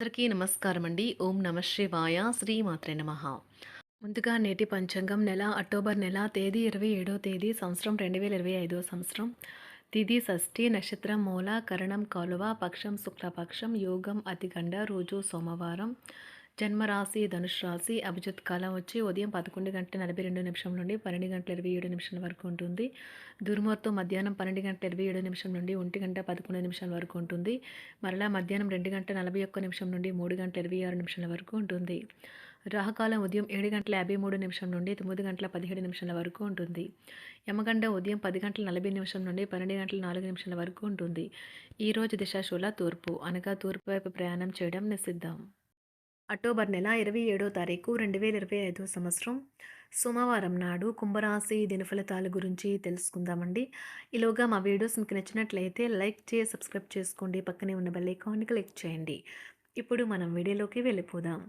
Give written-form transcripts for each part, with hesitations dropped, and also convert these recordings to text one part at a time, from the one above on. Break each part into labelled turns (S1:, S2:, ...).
S1: అందరికీ నమస్కారం అండి. ఓం నమ శివాయ. శ్రీమాత్రే నమః. ముందుగా నేటి పంచాంగం అక్టోబర్ నెల తేదీ 27వ తేదీ సంవత్సరం 2025 సంవత్సరం. తిథి షష్ఠి, నక్షత్రం మూల, కరణం కౌలవ, పక్షం శుక్లపక్షం, యోగం అతిగండ, రోజు సోమవారం. జన్మరాశి ధనుష్ రాశి. అభిజిత్ కాలం వచ్చి ఉదయం 11:42 నుండి 12:27 వరకు ఉంటుంది. దుర్ముహూర్తం మధ్యాహ్నం 12:27 నుండి 1:11 వరకు ఉంటుంది. మరలా మధ్యాహ్నం 2:41 నుండి 3:26 వరకు ఉంటుంది. రాహుకాలం ఉదయం 7:53 నుండి 9:17 వరకు ఉంటుంది. యమగండ ఉదయం 10:40 నుండి 12:04 వరకు ఉంటుంది. ఈరోజు దిశాశూల తూర్పు, అనగా తూర్పు వైపు ప్రయాణం చేయడం నిషిద్ధం. అక్టోబర్ నెల 27వ తారీఖు 2025 సంవత్సరం సోమవారం నాడు కుంభరాశి దినఫలితాల గురించి తెలుసుకుందామండి. ఈలోగా మా వీడియోస్ మీకు నచ్చినట్లయితే లైక్ చేసి సబ్స్క్రైబ్ చేసుకోండి. పక్కనే ఉన్న బెల్ ఐకాన్ని క్లిక్ చేయండి. ఇప్పుడు మనం వీడియోలోకి వెళ్ళిపోదాం.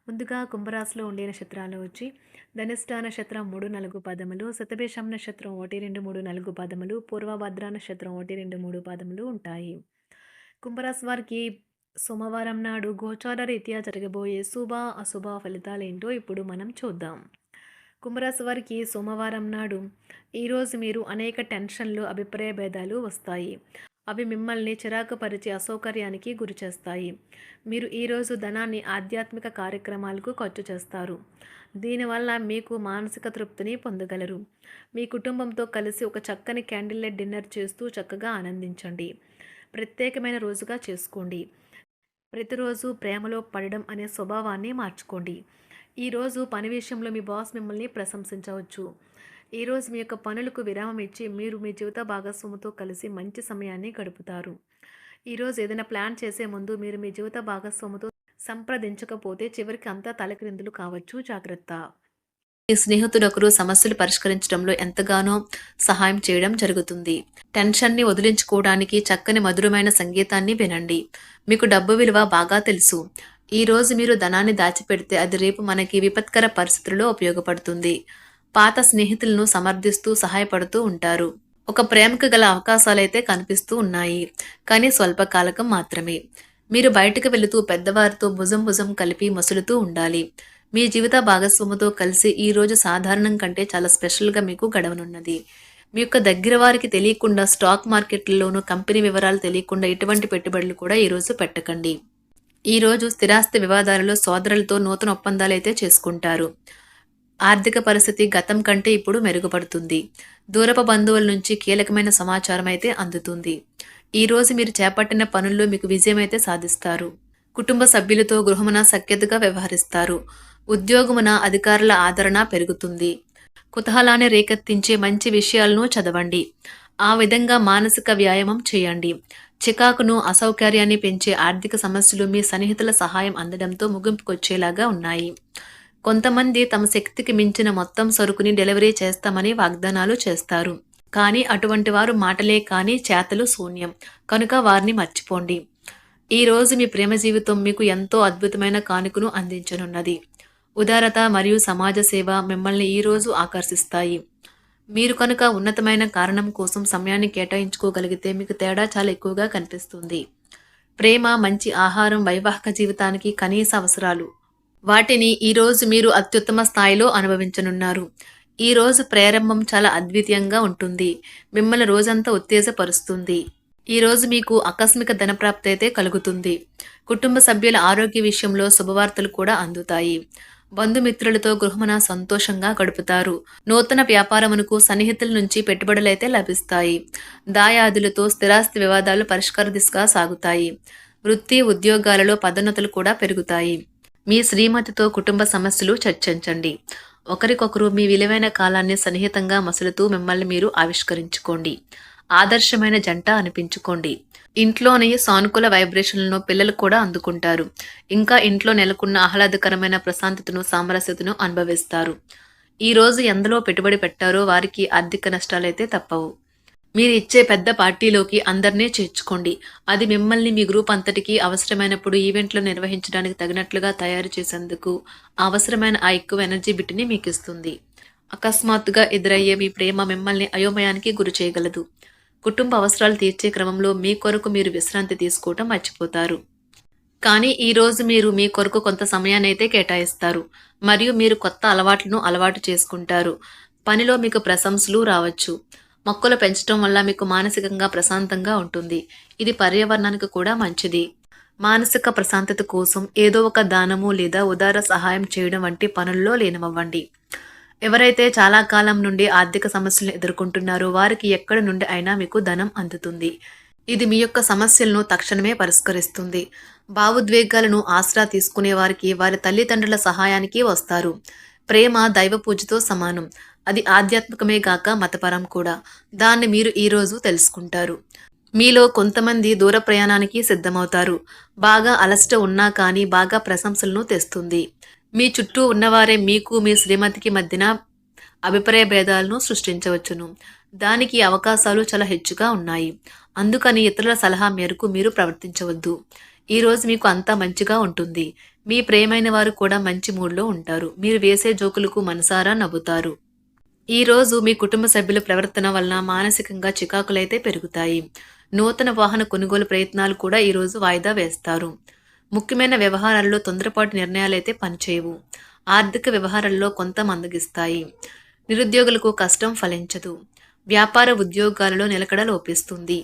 S1: ముందుగా కుంభరాశిలో ఉండే నక్షత్రాలు వచ్చి ధనిష్ట నక్షత్రం 3, 4 పాదములు, శతభిషం నక్షత్రం 1, 2, 3, 4 పాదములు, పూర్వభద్ర నక్షత్రం 1, 2, 3 పాదములు ఉంటాయి. కుంభరాశి వారికి సోమవారం నాడు గోచార రీత్యా జరగబోయే శుభ అశుభ ఫలితాలేంటో ఇప్పుడు మనం చూద్దాం. కుంభరాశి వారికి సోమవారం నాడు ఈరోజు మీరు అనేక టెన్షన్లు, అభిప్రాయ భేదాలు వస్తాయి. అవి మిమ్మల్ని చిరాకు పరిచే అసౌకర్యానికి గురి చేస్తాయి. మీరు ఈరోజు ధనాన్ని ఆధ్యాత్మిక కార్యక్రమాలకు ఖర్చు చేస్తారు. దీనివల్ల మీకు మానసిక తృప్తిని పొందగలరు. మీ కుటుంబంతో కలిసి ఒక చక్కని క్యాండిల్ లైట్ డిన్నర్ చేస్తూ చక్కగా ఆనందించండి. ప్రత్యేకమైన రోజుగా చేసుకోండి. ప్రతిరోజు ప్రేమలో పడడం అనే స్వభావాన్ని మార్చుకోండి. ఈరోజు పని విషయంలో మీ బాస్ మిమ్మల్ని ప్రశంసించవచ్చు. ఈరోజు మీ యొక్క పనులకు విరామం ఇచ్చి మీరు మీ జీవిత భాగస్వామితో కలిసి మంచి సమయాన్ని గడుపుతారు. ఈరోజు ఏదైనా ప్లాన్ చేసే ముందు మీరు మీ జీవిత భాగస్వామితో సంప్రదించకపోతే చివరికి అంతా తలక్రిందులు కావచ్చు. జాగ్రత్త. మీ స్నేహితుడొకరు సమస్యలు పరిష్కరించడంలో ఎంతగానో సహాయం చేయడం జరుగుతుంది. టెన్షన్ని వదిలించుకోవడానికి చక్కని మధురమైన సంగీతాన్ని వినండి. మీకు డబ్బు విలువ బాగా తెలుసు. ఈ రోజు మీరు ధనాన్ని దాచిపెడితే అది రేపు మనకి విపత్కర పరిస్థితుల్లో ఉపయోగపడుతుంది. పాత స్నేహితులను సమర్థిస్తూ సహాయపడుతూ ఉంటారు. ఒక ప్రేమకు గల అవకాశాలైతే కనిపిస్తూ ఉన్నాయి, కానీ స్వల్పకాలకం మాత్రమే. మీరు బయటకు వెళుతూ పెద్దవారితో భుజం భుజం కలిపి మసులుతూ ఉండాలి. మీ జీవిత భాగస్వామితో కలిసి ఈ రోజు సాధారణం కంటే చాలా స్పెషల్గా మీకు గడవనున్నది. మీ యొక్క దగ్గర వారికి తెలియకుండా స్టాక్ మార్కెట్లలోనూ కంపెనీ వివరాలు తెలియకుండా ఎటువంటి పెట్టుబడులు కూడా ఈరోజు పెట్టకండి. ఈరోజు స్థిరాస్తి వివాదాలలో సోదరులతో నూతన ఒప్పందాలు అయితే చేసుకుంటారు. ఆర్థిక పరిస్థితి గతం కంటే ఇప్పుడు మెరుగుపడుతుంది. దూరపు బంధువుల నుంచి కీలకమైన సమాచారం అయితే అందుతుంది. ఈరోజు మీరు చేపట్టిన పనుల్లో మీకు విజయం అయితే సాధిస్తారు. కుటుంబ సభ్యులతో గృహమున సఖ్యతగా వ్యవహరిస్తారు. ఉద్యోగమున అధికారుల ఆదరణ పెరుగుతుంది. కుతూహలాన్ని రేకెత్తించే మంచి విషయాలను చదవండి. ఆ విధంగా మానసిక వ్యాయామం చేయండి. చికాకును, అసౌకర్యాన్ని పెంచే ఆర్థిక సమస్యలు మీ సన్నిహితుల సహాయం అందడంతో ముగింపుకొచ్చేలాగా ఉన్నాయి. కొంతమంది తమ శక్తికి మించిన మొత్తం సరుకుని డెలివరీ చేస్తామని వాగ్దానాలు చేస్తారు. కానీ అటువంటి వారు మాటలే కానీ చేతలు శూన్యం. కనుక వారిని మర్చిపోండి. ఈ రోజు మీ ప్రేమ జీవితం మీకు ఎంతో అద్భుతమైన కానుకను అందించనున్నది. ఉదారత మరియు సమాజ సేవ మిమ్మల్ని ఈరోజు ఆకర్షిస్తాయి. మీరు కనుక ఉన్నతమైన కారణం కోసం సమయాన్ని కేటాయించుకోగలిగితే మీకు తేడా చాలా ఎక్కువగా కనిపిస్తుంది. ప్రేమ, మంచి ఆహారం వైవాహిక జీవితానికి కనీస అవసరాలు. వాటిని ఈరోజు మీరు అత్యుత్తమ స్థాయిలో అనుభవించనున్నారు. ఈ రోజు ప్రారంభం చాలా అద్వితీయంగా ఉంటుంది. మిమ్మల్ని రోజంతా ఉత్తేజపరుస్తుంది. ఈ రోజు మీకు ఆకస్మిక ధనప్రాప్తి అయితే కలుగుతుంది. కుటుంబ సభ్యుల ఆరోగ్య విషయంలో శుభవార్తలు కూడా అందుతాయి. బంధుమిత్రులతో గృహమున సంతోషంగా గడుపుతారు. నూతన వ్యాపారమునకు సన్నిహితుల నుంచి పెట్టుబడులైతే లభిస్తాయి. దాయాదులతో స్థిరాస్తి వివాదాలు పరిష్కార దిశగా సాగుతాయి. వృత్తి, ఉద్యోగాలలో పదోన్నతులు కూడా పెరుగుతాయి. మీ శ్రీమతితో కుటుంబ సమస్యలు చర్చించండి. ఒకరికొకరు మీ విలువైన కాలాన్ని సన్నిహితంగా మసులుతూ మిమ్మల్ని మీరు ఆవిష్కరించుకోండి. ఆదర్శమైన జంట అనిపించుకోండి. ఇంట్లోని సానుకూల వైబ్రేషన్లను పిల్లలు కూడా అందుకుంటారు. ఇంకా ఇంట్లో నెలకొన్న ఆహ్లాదకరమైన ప్రశాంతతను, సామరస్యతను అనుభవిస్తారు. ఈ రోజు ఎందులో పెట్టుబడి పెట్టారో వారికి ఆర్థిక నష్టాలైతే తప్పవు. మీరు ఇచ్చే పెద్ద పార్టీలోకి అందరినీ చేర్చుకోండి. అది మిమ్మల్ని మీ గ్రూప్ అంతటికీ అవసరమైనప్పుడు ఈవెంట్లు నిర్వహించడానికి తగినట్లుగా తయారు చేసేందుకు అవసరమైన ఆ ఎక్కువ ఎనర్జీ బిట్ని మీకు ఇస్తుంది. అకస్మాత్తుగా ఎదురయ్యే మీ ప్రేమ మిమ్మల్ని అయోమయానికి గురి చేయగలదు. కుటుంబ అవసరాలు తీర్చే క్రమంలో మీ కొరకు మీరు విశ్రాంతి తీసుకోవటం మర్చిపోతారు. కానీ ఈరోజు మీరు మీ కొరకు కొంత సమయాన్నైతే కేటాయిస్తారు. మరియు మీరు కొత్త అలవాట్లను అలవాటు చేసుకుంటారు. పనిలో మీకు ప్రశంసలు రావచ్చు. మొక్కలు పెంచడం వల్ల మీకు మానసికంగా ప్రశాంతంగా ఉంటుంది. ఇది పర్యావరణానికి కూడా మంచిది. మానసిక ప్రశాంతత కోసం ఏదో ఒక దానము లేదా ఉదార సహాయం చేయడం వంటి పనుల్లో లీనమవ్వండి. ఎవరైతే చాలా కాలం నుండి ఆర్థిక సమస్యలను ఎదుర్కొంటున్నారో వారికి ఎక్కడి నుండి అయినా మీకు ధనం అందుతుంది. ఇది మీ యొక్క సమస్యలను తక్షణమే పరిష్కరిస్తుంది. భావోద్వేగాలను ఆసరా తీసుకునే వారికి వారి తల్లిదండ్రుల సహాయానికి వస్తారు. ప్రేమ దైవ పూజతో సమానం. అది ఆధ్యాత్మికమే గాక మతపరం కూడా. దాన్ని మీరు ఈరోజు తెలుసుకుంటారు. మీలో కొంతమంది దూర ప్రయాణానికి సిద్ధమవుతారు. బాగా అలసట ఉన్నా కానీ బాగా ప్రశంసలను తెస్తుంది. మీ చుట్టూ ఉన్నవారే మీకు మీ శ్రీమతికి మధ్యన అభిప్రాయ భేదాలను సృష్టించవచ్చును. దానికి అవకాశాలు చాలా హెచ్చుగా ఉన్నాయి. అందుకని ఇతరుల సలహా మేరకు మీరు ప్రవర్తించవద్దు. ఈరోజు మీకు అంతా మంచిగా ఉంటుంది. మీ ప్రియమైన వారు కూడా మంచి మూడ్లో ఉంటారు. మీరు వేసే జోకులకు మనసారా నవ్వుతారు. ఈరోజు మీ కుటుంబ సభ్యుల ప్రవర్తన వలన మానసికంగా చికాకులైతే పెరుగుతాయి. నూతన వాహన కొనుగోలు ప్రయత్నాలు కూడా ఈరోజు వాయిదా వేస్తారు. ముఖ్యమైన వ్యవహారాల్లో తొందరపాటు నిర్ణయాలైతే పనిచేయవు. ఆర్థిక వ్యవహారాల్లో కొంత మందగిస్తాయి. నిరుద్యోగులకు కష్టం ఫలించదు. వ్యాపార ఉద్యోగాలలో నిలకడ లోపిస్తుంది.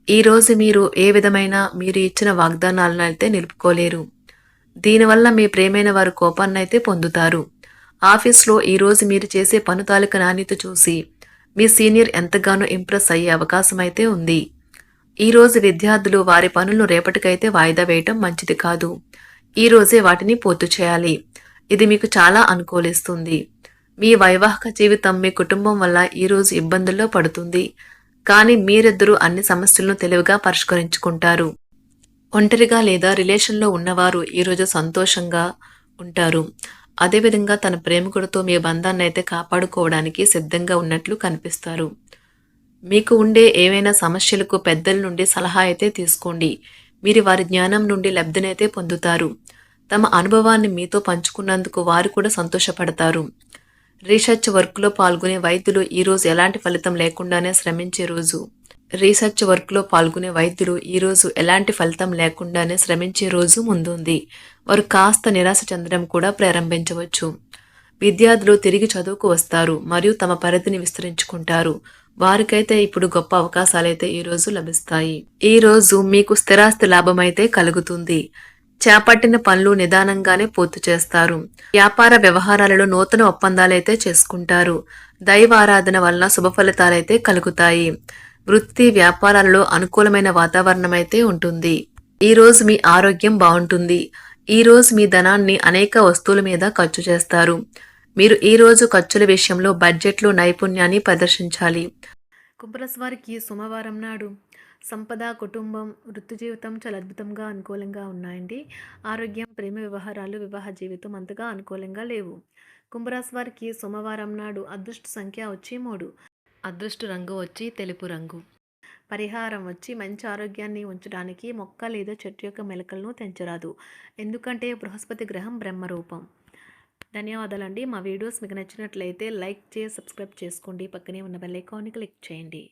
S1: ఈరోజు మీరు ఏ విధమైన మీరు ఇచ్చిన వాగ్దానాలను అయితే నిలుపుకోలేరు. దీనివల్ల మీ ప్రేమైన వారు కోపాన్నైతే పొందుతారు. ఆఫీస్లో ఈరోజు మీరు చేసే పను తాలూకా నాణ్యత చూసి మీ సీనియర్ ఎంతగానో ఇంప్రెస్ అయ్యే అవకాశం అయితే ఉంది. ఈరోజు విద్యార్థులు వారి పనులను రేపటికైతే వాయిదా వేయటం మంచిది కాదు. ఈరోజే వాటిని పూర్తి చేయాలి. ఇది మీకు చాలా అనుకూలిస్తుంది. మీ వైవాహిక జీవితం మీ కుటుంబం వల్ల ఈరోజు ఇబ్బందుల్లో పడుతుంది. కానీ మీరిద్దరూ అన్ని సమస్యలను తెలివిగా పరిష్కరించుకుంటారు. ఒంటరిగా లేదా రిలేషన్లో ఉన్నవారు ఈరోజు సంతోషంగా ఉంటారు. అదేవిధంగా తన ప్రేమికుడితో మీ బంధాన్ని అయితే కాపాడుకోవడానికి సిద్ధంగా ఉన్నట్లు కనిపిస్తారు. మీకు ఉండే ఏవైనా సమస్యలకు పెద్దల నుండి సలహా అయితే తీసుకోండి. మీరు వారి జ్ఞానం నుండి లబ్ధినైతే పొందుతారు. తమ అనుభవాన్ని మీతో పంచుకున్నందుకు వారు కూడా సంతోషపడతారు. రీసెర్చ్ వర్క్లో పాల్గొనే వైద్యులు ఈరోజు ఎలాంటి ఫలితం లేకుండానే శ్రమించే రోజు. రీసెర్చ్ వర్క్లో పాల్గొనే వైద్యులు ఈరోజు ఎలాంటి ఫలితం లేకుండానే శ్రమించే రోజు ముందుంది. వారు కాస్త నిరాశ చెందడం కూడా ప్రారంభించవచ్చు. విద్యార్థులు తిరిగి చదువుకు వస్తారు మరియు తమ పరిధిని విస్తరించుకుంటారు. వారికైతే ఇప్పుడు గొప్ప అవకాశాలైతే ఈరోజు లభిస్తాయి. ఈరోజు మీకు స్థిరాస్తి లాభమైతే కలుగుతుంది. చేపట్టిన పనులు నిదానంగానే పూర్తి చేస్తారు. వ్యాపార వ్యవహారాలలో నూతన ఒప్పందాలైతే చేసుకుంటారు. దైవ ఆరాధన వలన శుభ ఫలితాలైతే కలుగుతాయి. వృత్తి వ్యాపారాలలో అనుకూలమైన వాతావరణం అయితే ఉంటుంది. ఈరోజు మీ ఆరోగ్యం బాగుంటుంది. ఈరోజు మీ ధనాన్ని అనేక వస్తువుల మీద ఖర్చు చేస్తారు. మీరు ఈరోజు ఖర్చుల విషయంలో బడ్జెట్లో నైపుణ్యాన్ని ప్రదర్శించాలి. కుంభరాశి వారికి సోమవారం నాడు సంపద, కుటుంబం, వృత్తి జీవితం చాలా అద్భుతంగా అనుకూలంగా ఉన్నాయండి. ఆరోగ్యం, ప్రేమ వ్యవహారాలు, వివాహ జీవితం అంతగా అనుకూలంగా లేవు. కుంభరాశి వారికి సోమవారం నాడు అదృష్ట సంఖ్య వచ్చి 3. అదృష్ట రంగు వచ్చి తెలుపు రంగు. పరిహారం వచ్చి మంచి ఆరోగ్యాన్ని ఉంచడానికి మొక్క లేదా చెట్టు యొక్క మెలకలను తెంచరాదు. ఎందుకంటే బృహస్పతి గ్రహం బ్రహ్మరూపం. ధన్యవాదాలండి. మా వీడియోస్ మీకు నచ్చినట్లయితే లైక్ చేసి సబ్స్క్రైబ్ చేసుకోండి. పక్కనే ఉన్న బెల్ ఐకాన్ని క్లిక్ చేయండి.